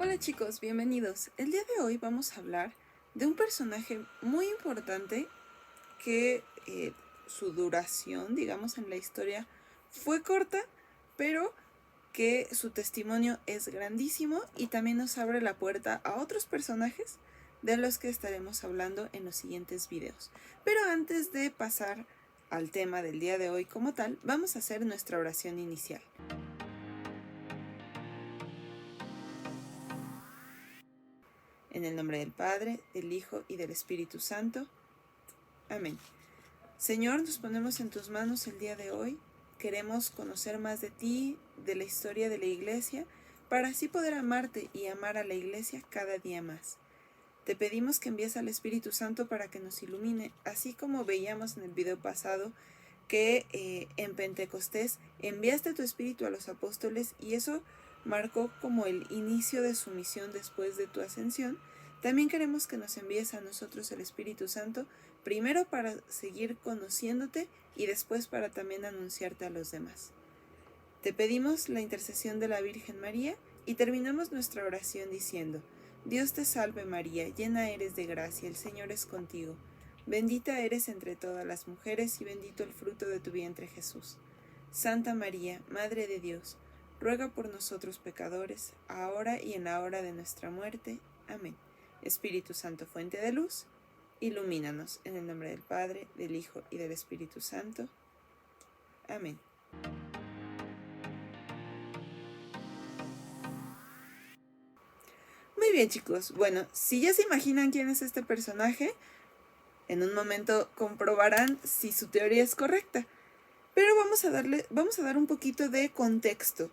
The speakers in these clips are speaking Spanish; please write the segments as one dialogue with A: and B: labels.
A: Hola chicos, bienvenidos. El día de hoy vamos a hablar de un personaje muy importante que su duración, digamos, en la historia fue corta, pero que su testimonio es grandísimo y también nos abre la puerta a otros personajes de los que estaremos hablando en los siguientes videos. Pero antes de pasar al tema del día de hoy como tal, vamos a hacer nuestra oración inicial. En el nombre del Padre, del Hijo y del Espíritu Santo. Amén. Señor, nos ponemos en tus manos el día de hoy. Queremos conocer más de ti, de la historia de la Iglesia, para así poder amarte y amar a la Iglesia cada día más. Te pedimos que envíes al Espíritu Santo para que nos ilumine, así como veíamos en el video pasado que en Pentecostés enviaste tu Espíritu a los apóstoles y eso marcó como el inicio de su misión después de tu ascensión. También queremos que nos envíes a nosotros el Espíritu Santo, primero para seguir conociéndote y después para también anunciarte a los demás. Te pedimos la intercesión de la Virgen María y terminamos nuestra oración diciendo: Dios te salve María, llena eres de gracia, el Señor es contigo. Bendita eres entre todas las mujeres y bendito el fruto de tu vientre Jesús. Santa María, Madre de Dios, ruega por nosotros pecadores, ahora y en la hora de nuestra muerte. Amén. Espíritu Santo, fuente de luz, ilumínanos en el nombre del Padre, del Hijo y del Espíritu Santo. Amén. Muy bien, chicos. Bueno, si ya se imaginan quién es este personaje, en un momento comprobarán si su teoría es correcta. Pero vamos a dar un poquito de contexto.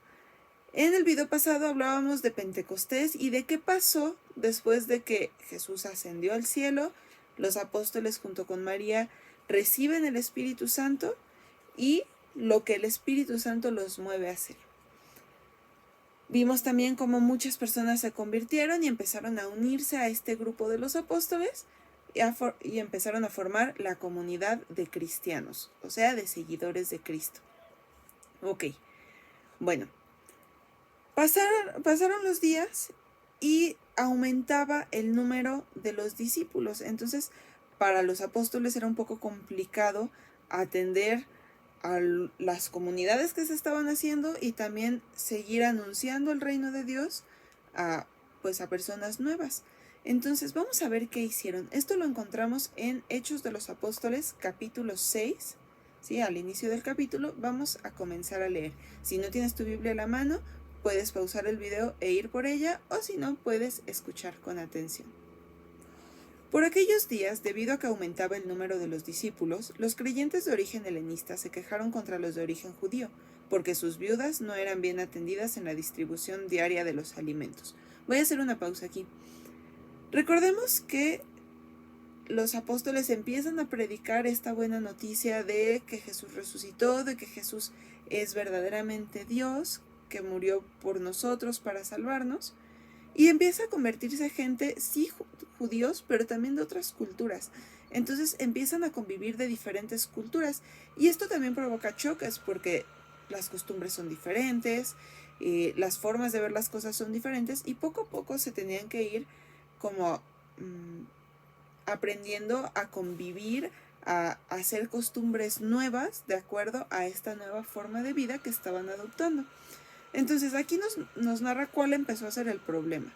A: En el video pasado hablábamos de Pentecostés y de qué pasó después de que Jesús ascendió al cielo, los apóstoles junto con María reciben el Espíritu Santo y lo que el Espíritu Santo los mueve a hacer. Vimos también cómo muchas personas se convirtieron y empezaron a unirse a este grupo de los apóstoles y empezaron a formar la comunidad de cristianos, o sea, de seguidores de Cristo. Ok, bueno, pasaron los días y aumentaba el número de los discípulos. Entonces, para los apóstoles era un poco complicado atender a las comunidades que se estaban haciendo y también seguir anunciando el reino de Dios a personas nuevas. Entonces vamos a ver qué hicieron. Esto lo encontramos en Hechos de los Apóstoles, capítulo 6. ¿Sí? Al inicio del capítulo vamos a comenzar a leer. Si no tienes tu Biblia a la mano, puedes pausar el video e ir por ella, o si no, puedes escuchar con atención. Por aquellos días, debido a que aumentaba el número de los discípulos, los creyentes de origen helenista se quejaron contra los de origen judío, porque sus viudas no eran bien atendidas en la distribución diaria de los alimentos. Voy a hacer una pausa aquí. Recordemos que los apóstoles empiezan a predicar esta buena noticia de que Jesús resucitó, de que Jesús es verdaderamente Dios, que murió por nosotros para salvarnos. Y empieza a convertirse gente, sí, judíos, pero también de otras culturas. Entonces empiezan a convivir de diferentes culturas. Y esto también provoca choques porque las costumbres son diferentes, las formas de ver las cosas son diferentes y poco a poco se tenían que ir como aprendiendo a convivir, a hacer costumbres nuevas de acuerdo a esta nueva forma de vida que estaban adoptando. Entonces aquí nos narra cuál empezó a ser el problema.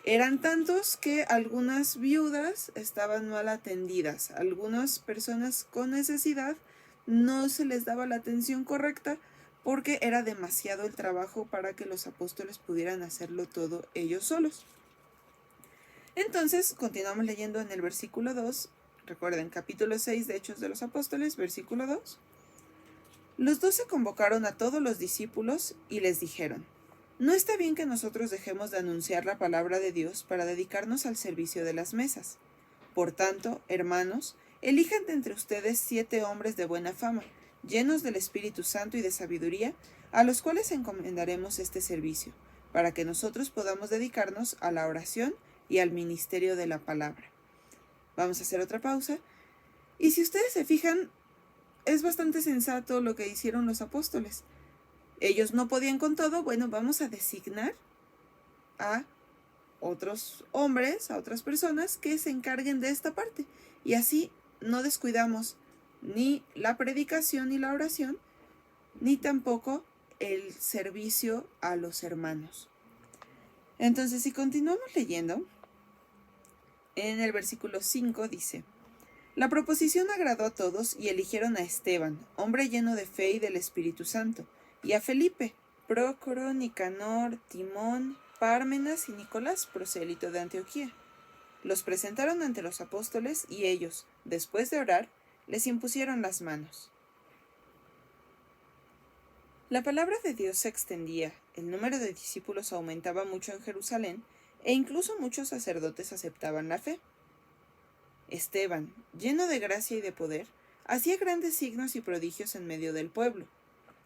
A: Eran tantos que algunas viudas estaban mal atendidas, algunas personas con necesidad no se les daba la atención correcta porque era demasiado el trabajo para que los apóstoles pudieran hacerlo todo ellos solos. Entonces continuamos leyendo en el versículo 2, recuerden, capítulo 6 de Hechos de los Apóstoles, versículo 2. Los 12 convocaron a todos los discípulos y les dijeron: no está bien que nosotros dejemos de anunciar la palabra de Dios para dedicarnos al servicio de las mesas. Por tanto, hermanos, elijan de entre ustedes 7 hombres de buena fama, llenos del Espíritu Santo y de sabiduría, a los cuales encomendaremos este servicio, para que nosotros podamos dedicarnos a la oración y al ministerio de la palabra. Vamos a hacer otra pausa. Y si ustedes se fijan, es bastante sensato lo que hicieron los apóstoles. Ellos no podían con todo, bueno, vamos a designar a otros hombres, a otras personas que se encarguen de esta parte. Y así no descuidamos ni la predicación ni la oración, ni tampoco el servicio a los hermanos. Entonces, si continuamos leyendo, en el versículo 5 dice: la proposición agradó a todos y eligieron a Esteban, hombre lleno de fe y del Espíritu Santo, y a Felipe, Prócoro, Nicanor, Timón, Pármenas y Nicolás, prosélito de Antioquía. Los presentaron ante los apóstoles y ellos, después de orar, les impusieron las manos. La palabra de Dios se extendía, el número de discípulos aumentaba mucho en Jerusalén, e incluso muchos sacerdotes aceptaban la fe. Esteban, lleno de gracia y de poder, hacía grandes signos y prodigios en medio del pueblo.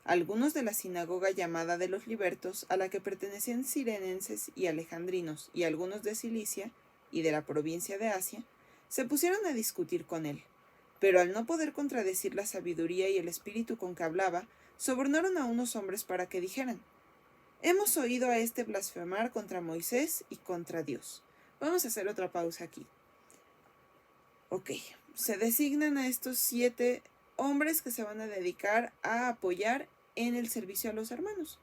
A: Algunos de la sinagoga llamada de los libertos, a la que pertenecían cirenenses y alejandrinos, y algunos de Cilicia y de la provincia de Asia, se pusieron a discutir con él. Pero al no poder contradecir la sabiduría y el espíritu con que hablaba, sobornaron a unos hombres para que dijeran: hemos oído a este blasfemar contra Moisés y contra Dios. Vamos a hacer otra pausa aquí. Ok, se designan a estos 7 hombres que se van a dedicar a apoyar en el servicio a los hermanos.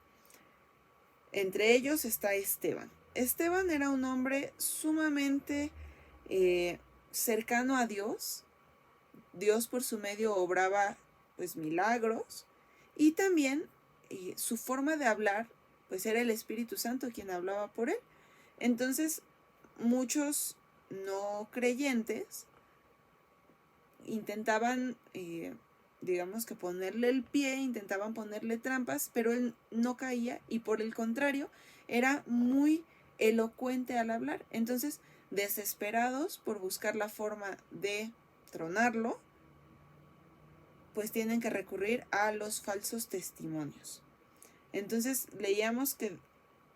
A: Entre ellos está Esteban. Esteban era un hombre sumamente cercano a Dios. Dios por su medio obraba pues milagros, y también su forma de hablar pues era el Espíritu Santo quien hablaba por él. Entonces muchos no creyentes intentaban digamos que ponerle el pie, intentaban ponerle trampas, pero él no caía, y por el contrario era muy elocuente al hablar. Entonces, desesperados por buscar la forma de tronarlo, pues tienen que recurrir a los falsos testimonios. Entonces leíamos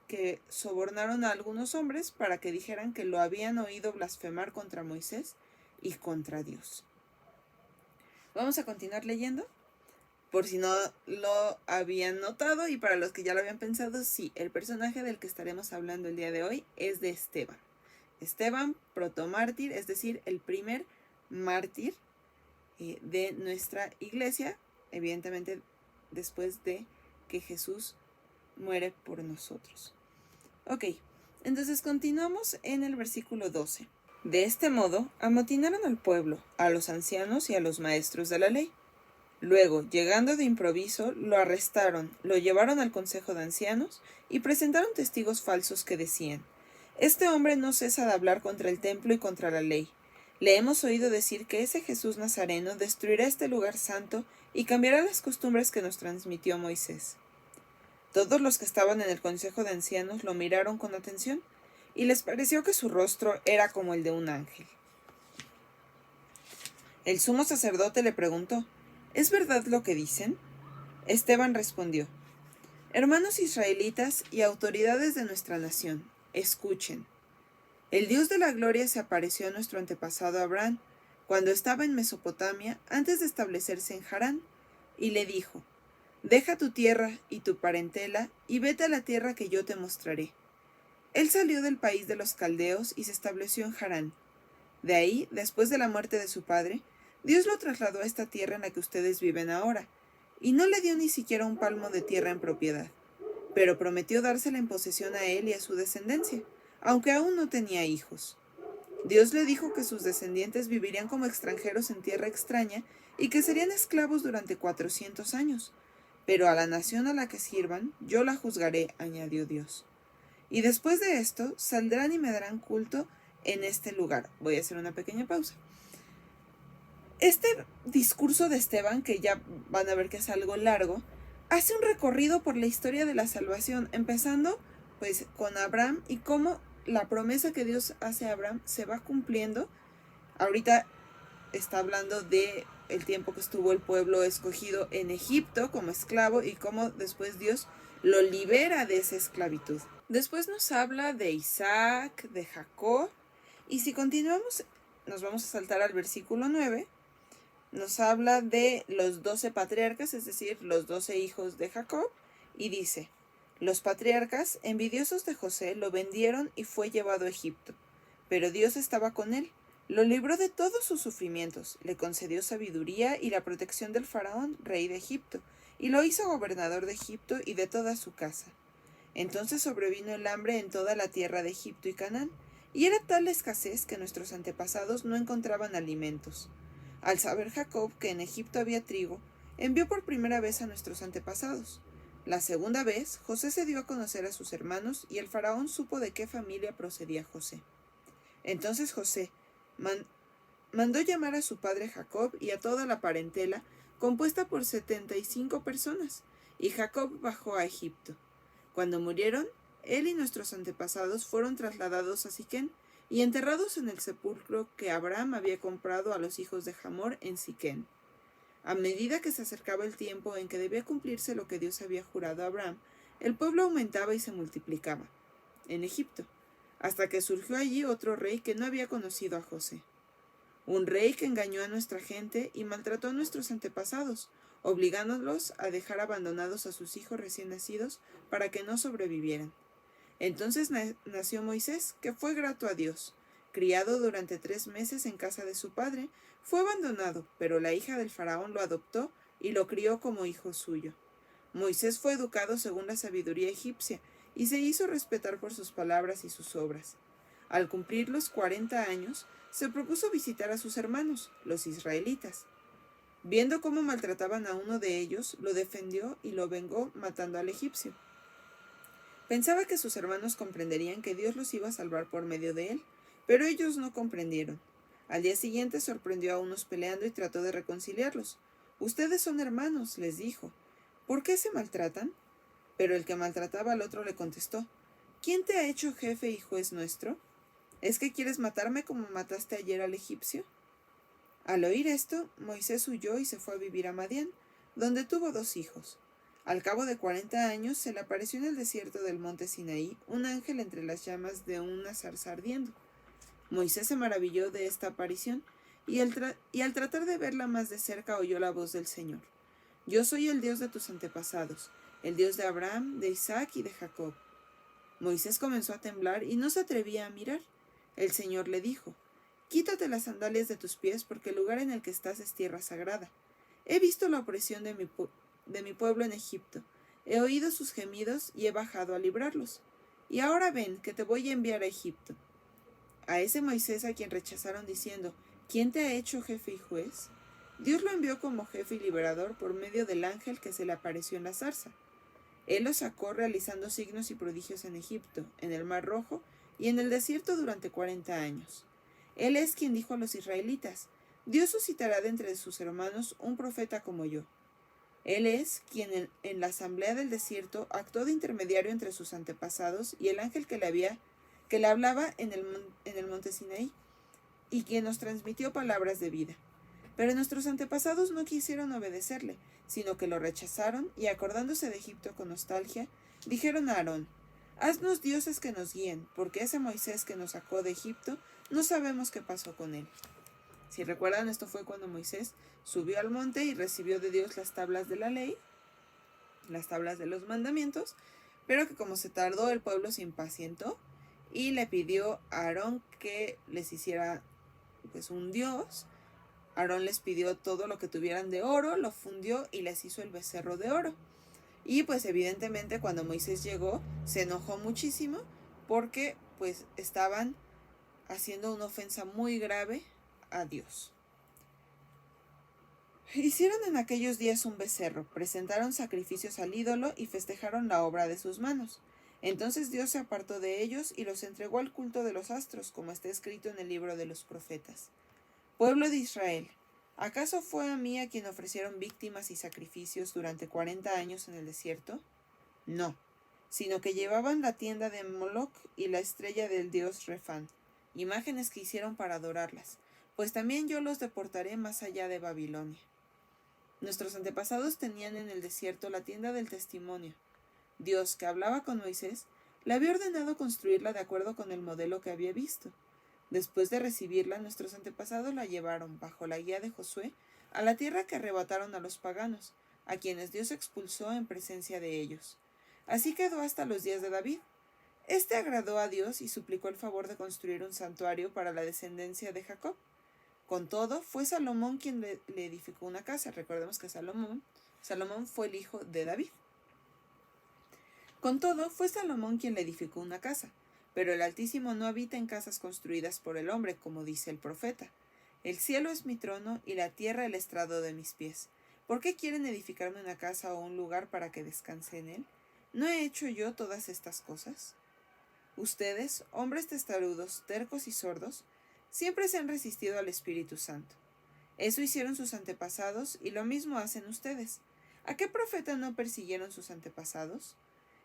A: que sobornaron a algunos hombres para que dijeran que lo habían oído blasfemar contra Moisés y contra Dios. Vamos a continuar leyendo, por si no lo habían notado, y para los que ya lo habían pensado, sí, el personaje del que estaremos hablando el día de hoy es de Esteban. Esteban, protomártir, es decir, el primer mártir de nuestra iglesia, evidentemente después de que Jesús muere por nosotros. Ok, entonces continuamos en el versículo 12. De este modo, amotinaron al pueblo, a los ancianos y a los maestros de la ley. Luego, llegando de improviso, lo arrestaron, lo llevaron al consejo de ancianos y presentaron testigos falsos que decían: este hombre no cesa de hablar contra el templo y contra la ley. Le hemos oído decir que ese Jesús Nazareno destruirá este lugar santo y cambiará las costumbres que nos transmitió Moisés. Todos los que estaban en el consejo de ancianos lo miraron con atención, y les pareció que su rostro era como el de un ángel. El sumo sacerdote le preguntó: ¿es verdad lo que dicen? Esteban respondió: hermanos israelitas y autoridades de nuestra nación, escuchen. El Dios de la gloria se apareció a nuestro antepasado Abraham, cuando estaba en Mesopotamia, antes de establecerse en Harán, y le dijo: deja tu tierra y tu parentela y vete a la tierra que yo te mostraré. Él salió del país de los caldeos y se estableció en Harán. De ahí, después de la muerte de su padre, Dios lo trasladó a esta tierra en la que ustedes viven ahora, y no le dio ni siquiera un palmo de tierra en propiedad, pero prometió dársela en posesión a él y a su descendencia, aunque aún no tenía hijos. Dios le dijo que sus descendientes vivirían como extranjeros en tierra extraña y que serían esclavos durante 400 años. Pero a la nación a la que sirvan, yo la juzgaré, añadió Dios. Y después de esto, saldrán y me darán culto en este lugar. Voy a hacer una pequeña pausa. Este discurso de Esteban, que ya van a ver que es algo largo, hace un recorrido por la historia de la salvación, empezando pues con Abraham y cómo la promesa que Dios hace a Abraham se va cumpliendo. Ahorita está hablando de el tiempo que estuvo el pueblo escogido en Egipto como esclavo y cómo después Dios lo libera de esa esclavitud. Después nos habla de Isaac, de Jacob, y si continuamos nos vamos a saltar al versículo 9. Nos habla de los 12 patriarcas, es decir, los 12 hijos de Jacob, y dice: Los patriarcas, envidiosos de José, lo vendieron y fue llevado a Egipto. Pero Dios estaba con él, lo libró de todos sus sufrimientos, le concedió sabiduría y la protección del faraón, rey de Egipto, y lo hizo gobernador de Egipto y de toda su casa. Entonces sobrevino el hambre en toda la tierra de Egipto y Canaán, y era tal la escasez que nuestros antepasados no encontraban alimentos. Al saber Jacob que en Egipto había trigo, envió por primera vez a nuestros antepasados. La segunda vez, José se dio a conocer a sus hermanos, y el faraón supo de qué familia procedía José. Entonces José mandó llamar a su padre Jacob y a toda la parentela, compuesta por 75 personas, y Jacob bajó a Egipto. Cuando murieron, él y nuestros antepasados fueron trasladados a Siquén y enterrados en el sepulcro que Abraham había comprado a los hijos de Hamor en Siquén. A medida que se acercaba el tiempo en que debía cumplirse lo que Dios había jurado a Abraham, el pueblo aumentaba y se multiplicaba en Egipto, hasta que surgió allí otro rey que no había conocido a José. Un rey que engañó a nuestra gente y maltrató a nuestros antepasados, obligándolos a dejar abandonados a sus hijos recién nacidos para que no sobrevivieran. Entonces nació Moisés, que fue grato a Dios. Criado durante 3 meses en casa de su padre, fue abandonado, pero la hija del faraón lo adoptó y lo crió como hijo suyo. Moisés fue educado según la sabiduría egipcia y se hizo respetar por sus palabras y sus obras. Al cumplir los 40 años, se propuso visitar a sus hermanos, los israelitas. Viendo cómo maltrataban a uno de ellos, lo defendió y lo vengó matando al egipcio. Pensaba que sus hermanos comprenderían que Dios los iba a salvar por medio de él, pero ellos no comprendieron. Al día siguiente sorprendió a unos peleando y trató de reconciliarlos. «Ustedes son hermanos», les dijo. «¿Por qué se maltratan?» Pero el que maltrataba al otro le contestó: «¿Quién te ha hecho jefe y juez nuestro? ¿Es que quieres matarme como mataste ayer al egipcio?» Al oír esto, Moisés huyó y se fue a vivir a Madián, donde tuvo 2 hijos. Al cabo de 40 años se le apareció en el desierto del monte Sinaí un ángel entre las llamas de una zarza ardiendo. Moisés se maravilló de esta aparición y al tratar de verla más de cerca oyó la voz del Señor: «Yo soy el Dios de tus antepasados, el Dios de Abraham, de Isaac y de Jacob». Moisés comenzó a temblar y no se atrevía a mirar. El Señor le dijo: «Quítate las sandalias de tus pies, porque el lugar en el que estás es tierra sagrada. He visto la opresión de mi pueblo en Egipto, he oído sus gemidos y he bajado a librarlos. Y ahora ven que te voy a enviar a Egipto». A ese Moisés a quien rechazaron diciendo: «¿Quién te ha hecho jefe y juez?», Dios lo envió como jefe y liberador por medio del ángel que se le apareció en la zarza. Él lo sacó realizando signos y prodigios en Egipto, en el Mar Rojo y en el desierto durante 40 años. Él es quien dijo a los israelitas: «Dios suscitará de entre sus hermanos un profeta como yo». Él es quien en la asamblea del desierto actuó de intermediario entre sus antepasados y el ángel que le hablaba en el monte Sinaí, y quien nos transmitió palabras de vida. Pero nuestros antepasados no quisieron obedecerle, sino que lo rechazaron y, acordándose de Egipto con nostalgia, dijeron a Aarón: «Haznos dioses que nos guíen, porque ese Moisés que nos sacó de Egipto no sabemos qué pasó con él». Si recuerdan, esto fue cuando Moisés subió al monte y recibió de Dios las tablas de la ley, las tablas de los mandamientos, pero que como se tardó, el pueblo se impacientó y le pidió a Aarón que les hiciera pues un dios. Aarón les pidió todo lo que tuvieran de oro, lo fundió y les hizo el becerro de oro. Y pues evidentemente cuando Moisés llegó se enojó muchísimo porque pues estaban haciendo una ofensa muy grave a Dios. Hicieron en aquellos días un becerro, presentaron sacrificios al ídolo y festejaron la obra de sus manos. Entonces Dios se apartó de ellos y los entregó al culto de los astros, como está escrito en el libro de los profetas. Pueblo de Israel, ¿acaso fue a mí a quien ofrecieron víctimas y sacrificios durante 40 años en el desierto? No, sino que llevaban la tienda de Moloc y la estrella del dios Refán, imágenes que hicieron para adorarlas, pues también yo los deportaré más allá de Babilonia. Nuestros antepasados tenían en el desierto la tienda del testimonio. Dios, que hablaba con Moisés, le había ordenado construirla de acuerdo con el modelo que había visto. Después de recibirla, nuestros antepasados la llevaron, bajo la guía de Josué, a la tierra que arrebataron a los paganos, a quienes Dios expulsó en presencia de ellos. Así quedó hasta los días de David. Este agradó a Dios y suplicó el favor de construir un santuario para la descendencia de Jacob. Con todo, fue Salomón quien le edificó una casa. Recordemos que Salomón fue el hijo de David. Con todo, fue Salomón quien le edificó una casa. Pero el Altísimo no habita en casas construidas por el hombre, como dice el profeta. El cielo es mi trono y la tierra el estrado de mis pies. ¿Por qué quieren edificarme una casa o un lugar para que descanse en él? ¿No he hecho yo todas estas cosas? Ustedes, hombres testarudos, tercos y sordos, siempre se han resistido al Espíritu Santo. Eso hicieron sus antepasados y lo mismo hacen ustedes. ¿A qué profeta no persiguieron sus antepasados?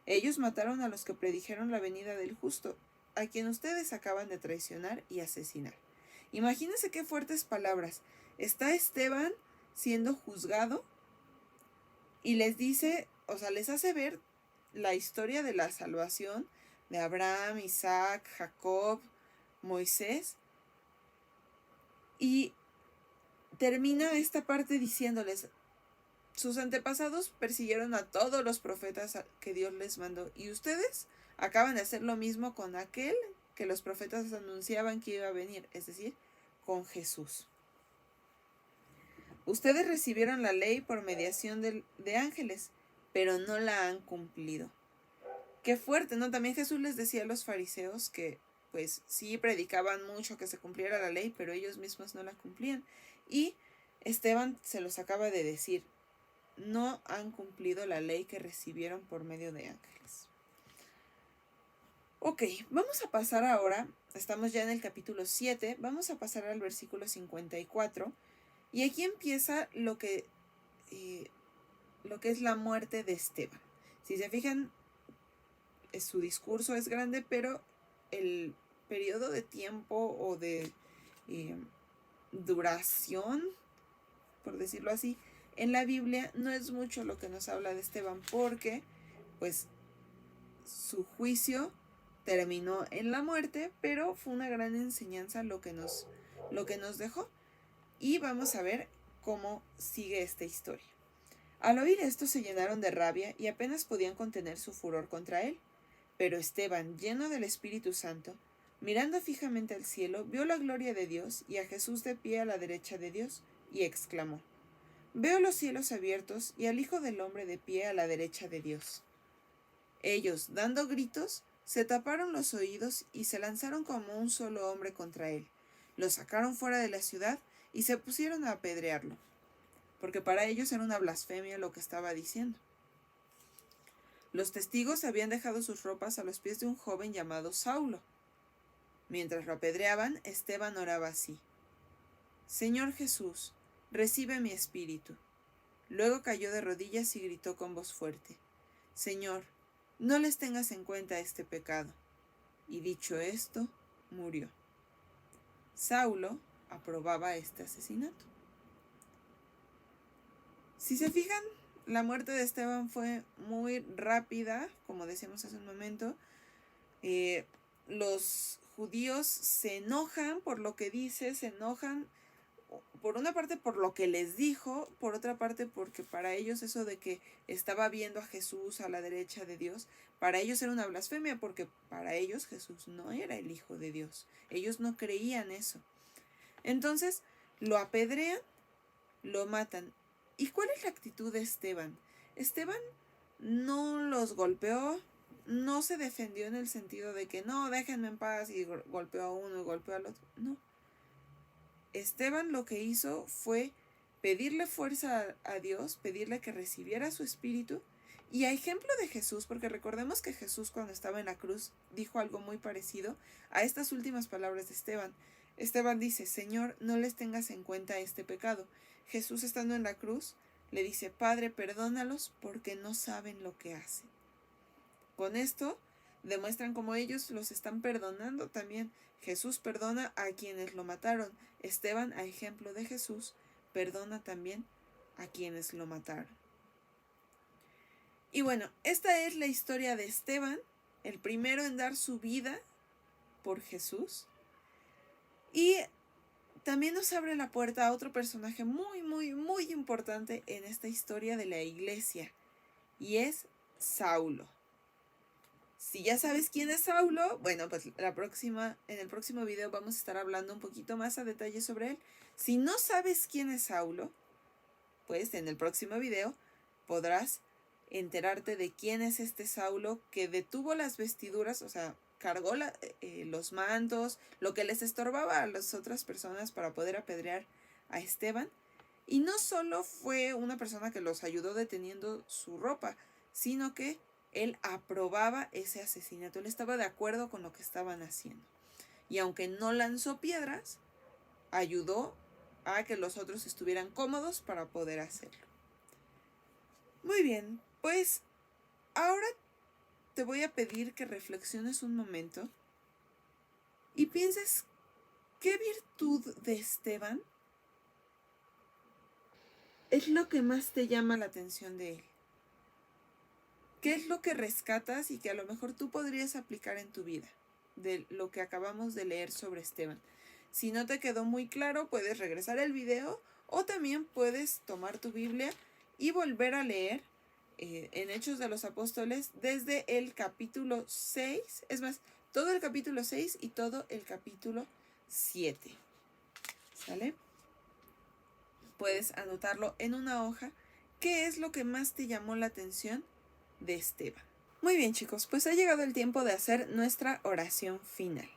A: Ellos mataron a los que predijeron la venida del justo, a quien ustedes acaban de traicionar y asesinar. Imagínense qué fuertes palabras. Está Esteban siendo juzgado y les dice, les hace ver la historia de la salvación de Abraham, Isaac, Jacob, Moisés, y termina esta parte diciéndoles, sus antepasados persiguieron a todos los profetas que Dios les mandó, y ustedes acaban de hacer lo mismo con aquel que los profetas anunciaban que iba a venir, es decir, con Jesús. Ustedes recibieron la ley por mediación de ángeles, pero no la han cumplido. Qué fuerte, ¿no? También Jesús les decía a los fariseos que, pues, sí predicaban mucho que se cumpliera la ley, pero ellos mismos no la cumplían. Y Esteban se los acaba de decir, no han cumplido la ley que recibieron por medio de ángeles. Ok, vamos a pasar ahora, estamos ya en el capítulo 7, vamos a pasar al versículo 54, y aquí empieza lo que es la muerte de Esteban. Si se fijan, su discurso es grande, pero el periodo de tiempo o de duración, por decirlo así, en la Biblia no es mucho lo que nos habla de Esteban, porque pues su juicio terminó en la muerte, pero fue una gran enseñanza lo que nos dejó. Y vamos a ver cómo sigue esta historia. Al oír esto se llenaron de rabia y apenas podían contener su furor contra él. Pero Esteban, lleno del Espíritu Santo, mirando fijamente al cielo, vio la gloria de Dios y a Jesús de pie a la derecha de Dios, y exclamó: Veo los cielos abiertos y al Hijo del Hombre de pie a la derecha de Dios. Ellos, dando gritos, se taparon los oídos y se lanzaron como un solo hombre contra él. Lo sacaron fuera de la ciudad y se pusieron a apedrearlo, porque para ellos era una blasfemia lo que estaba diciendo. Los testigos habían dejado sus ropas a los pies de un joven llamado Saulo. Mientras lo apedreaban, Esteban oraba así: Señor Jesús, recibe mi espíritu. Luego cayó de rodillas y gritó con voz fuerte: Señor, no les tengas en cuenta este pecado. Y dicho esto, murió. Saulo aprobaba este asesinato. Si se fijan, la muerte de Esteban fue muy rápida, como decíamos hace un momento. Los judíos se enojan por lo que dice, se enojan por una parte por lo que les dijo, por otra parte porque para ellos eso de que estaba viendo a Jesús a la derecha de Dios, para ellos era una blasfemia, porque para ellos Jesús no era el Hijo de Dios. Ellos no creían eso. Entonces lo apedrean, lo matan. ¿Y cuál es la actitud de Esteban? Esteban no los golpeó, no se defendió en el sentido de que no, déjenme en paz, y golpeó a uno y golpeó al otro. No. Esteban lo que hizo fue pedirle fuerza a Dios, pedirle que recibiera su espíritu, y a ejemplo de Jesús, porque recordemos que Jesús cuando estaba en la cruz dijo algo muy parecido a estas últimas palabras de Esteban. Esteban dice: Señor, no les tengas en cuenta este pecado. Jesús, estando en la cruz, le dice: Padre, perdónalos porque no saben lo que hacen. Con esto demuestran cómo ellos los están perdonando también. Jesús perdona a quienes lo mataron. Esteban, a ejemplo de Jesús, perdona también a quienes lo mataron. Y bueno, esta es la historia de Esteban, el primero en dar su vida por Jesús. Y también nos abre la puerta a otro personaje muy, muy, muy importante en esta historia de la iglesia, y es Saulo. Si ya sabes quién es Saulo, bueno, pues en el próximo video vamos a estar hablando un poquito más a detalle sobre él. Si no sabes quién es Saulo, pues en el próximo video podrás enterarte de quién es este Saulo que detuvo las vestiduras, o sea, cargó los mantos, lo que les estorbaba a las otras personas para poder apedrear a Esteban. Y no solo fue una persona que los ayudó deteniendo su ropa, sino que él aprobaba ese asesinato, él estaba de acuerdo con lo que estaban haciendo. Y aunque no lanzó piedras, ayudó a que los otros estuvieran cómodos para poder hacerlo. Muy bien, pues ahora te voy a pedir que reflexiones un momento y pienses qué virtud de Esteban es lo que más te llama la atención de él. ¿Qué es lo que rescatas y que a lo mejor tú podrías aplicar en tu vida de lo que acabamos de leer sobre Esteban? Si no te quedó muy claro, puedes regresar al video o también puedes tomar tu Biblia y volver a leer en Hechos de los Apóstoles desde el capítulo 6, es más, todo el capítulo 6 y todo el capítulo 7. ¿Sale? Puedes anotarlo en una hoja. ¿Qué es lo que más te llamó la atención de Esteban? Muy bien, chicos, pues ha llegado el tiempo de hacer nuestra oración final.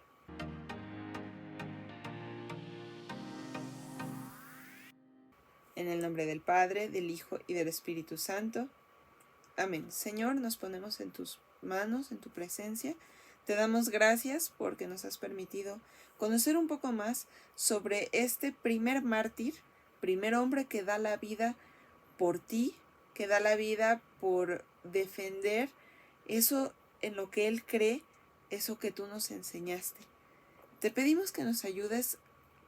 A: En el nombre del Padre, del Hijo y del Espíritu Santo. Amén. Señor, nos ponemos en tus manos, en tu presencia. Te damos gracias porque nos has permitido conocer un poco más sobre este primer mártir, primer hombre que da la vida por ti, que da la vida por defender eso en lo que él cree, eso que tú nos enseñaste. Te pedimos que nos ayudes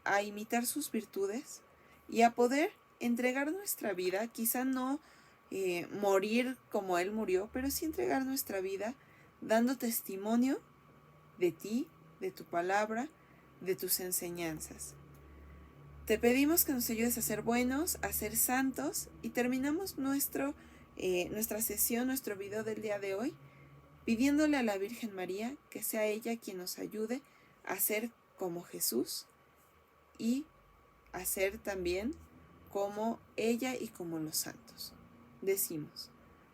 A: a imitar sus virtudes y a poder entregar nuestra vida, quizá no morir como él murió, pero sí entregar nuestra vida dando testimonio de ti, de tu palabra, de tus enseñanzas. Te pedimos que nos ayudes a ser buenos, a ser santos, y terminamos nuestra sesión, nuestro video del día de hoy, pidiéndole a la Virgen María que sea ella quien nos ayude a ser como Jesús y a ser también como ella y como los santos. Decimos: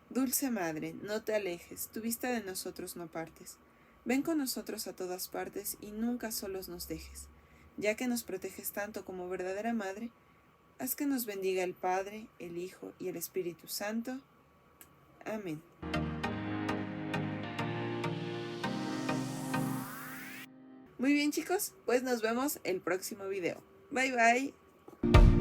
A: Dulce Madre, no te alejes, tu vista de nosotros no partes. Ven con nosotros a todas partes y nunca solos nos dejes. Ya que nos proteges tanto como verdadera Madre, haz que nos bendiga el Padre, el Hijo y el Espíritu Santo. Amén. Muy bien, chicos, pues nos vemos el próximo video. Bye bye.